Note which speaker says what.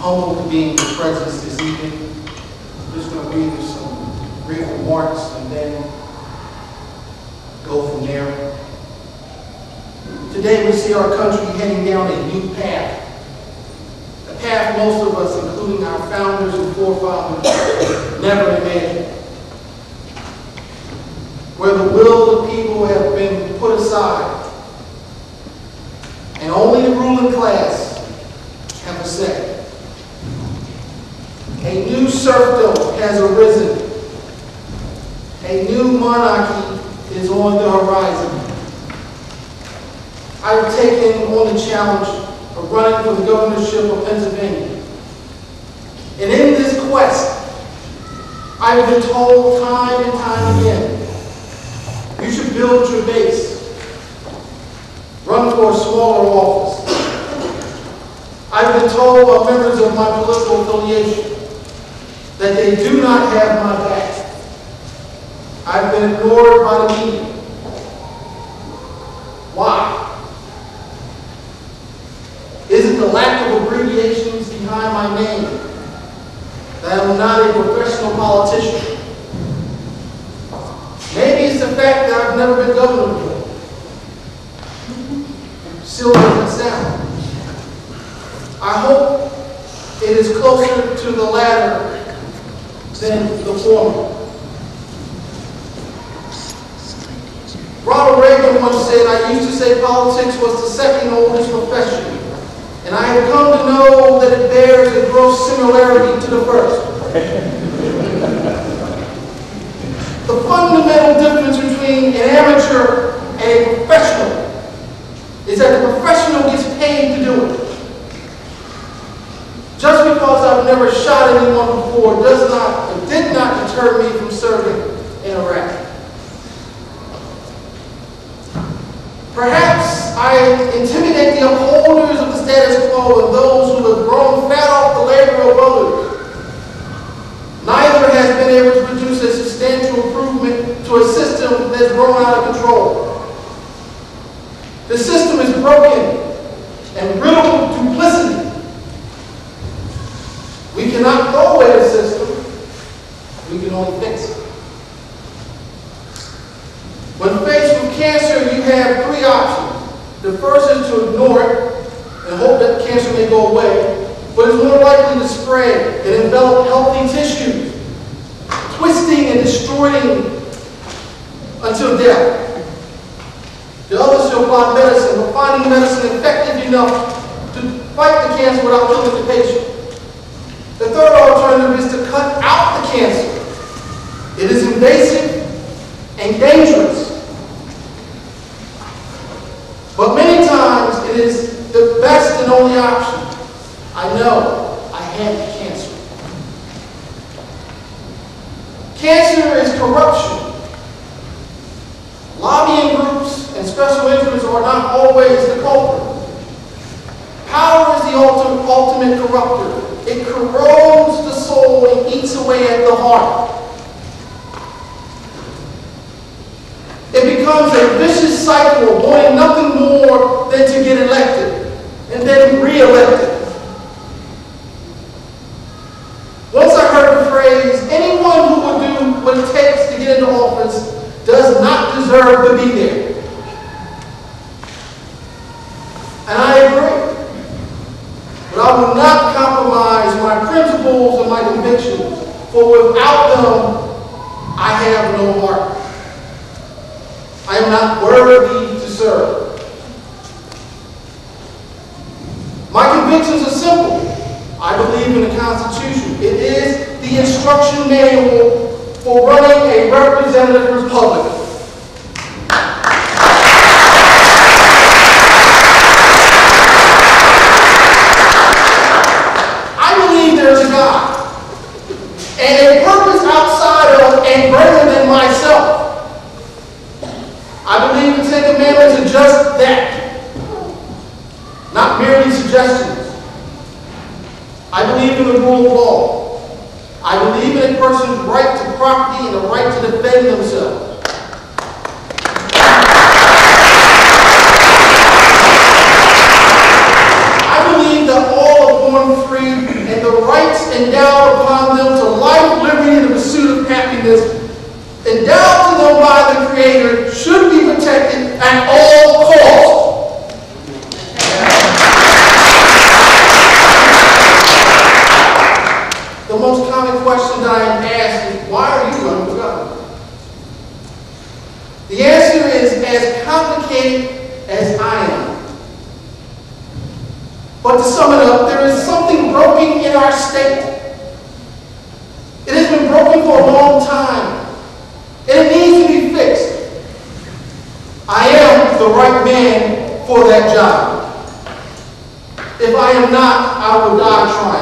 Speaker 1: humbled to be in your presence this evening. I'm just going to read you some brief remarks and then go from there. Today we see our country heading down a new path. A path most of us, including our founders and forefathers, never imagined. Where the will of the people have been put aside and only the ruling class have a say. A new serfdom has arisen. A new monarchy is on the horizon. I've taken on the challenge of running for the governorship of Pennsylvania. And in this quest, I've been told time and time again, you should build your base. Run for a smaller office. I've been told by members of my political affiliation that they do not have my back. I've been ignored by the media. Why? Is it the lack of abbreviations behind my name that I'm not a professional politician? Maybe it's the fact that I've never been governor before. Silly as it sounds. I hope it is closer to the latter than the former. Ronald Reagan once said, I used to say politics was the second oldest profession, and I have come to know that it bears a gross similarity to the first. The fundamental difference between an amateur and a professional is that the professional gets paid to do it. Just because I've never shot anyone before did not deter me from serving in Iraq. Perhaps I intimidate the upholders of the status quo and those who have grown fat off the labor of others. Neither has been able to produce a substantial improvement to a system that's grown out of control. The system is broken and riddled with duplicity. We cannot throw away the system. We can only fix it. When faced with cancer, you have three options. The first is to ignore it and hope that the cancer may go away, but it's more likely to spread and envelop healthy tissues, twisting and destroying until death. The other is to apply medicine, but finding medicine effective enough to fight the cancer without killing the patient. The third alternative is to cut out the cancer. It is invasive and dangerous. But many times it is the best and only option. I know I had the cancer. Cancer is corruption. Lobbying groups and special interests are not always the culprit. Power is the ultimate corrupter. It corrodes the soul and eats away at the heart. It becomes a vicious cycle of wanting nothing more than to get elected and then re-elected. Once I heard the phrase, anyone who will do what it takes to get into office does not deserve to be there. And I agree. But I will not compromise my principles and my convictions, for without them, I have no heart. I am not worthy to serve. My convictions are simple. I believe in the Constitution. It is the instruction manual for running a representative republic. I believe there is a God and a purpose outside of and greater than myself. I believe the Ten Commandments are just that, not merely suggestions. I believe in the rule of law. I believe in a person's right to property and the right to defend themselves. I believe that all are born free and entire state. It has been broken for a long time, and it needs to be fixed. I am the right man for that job. If I am not, I will die trying.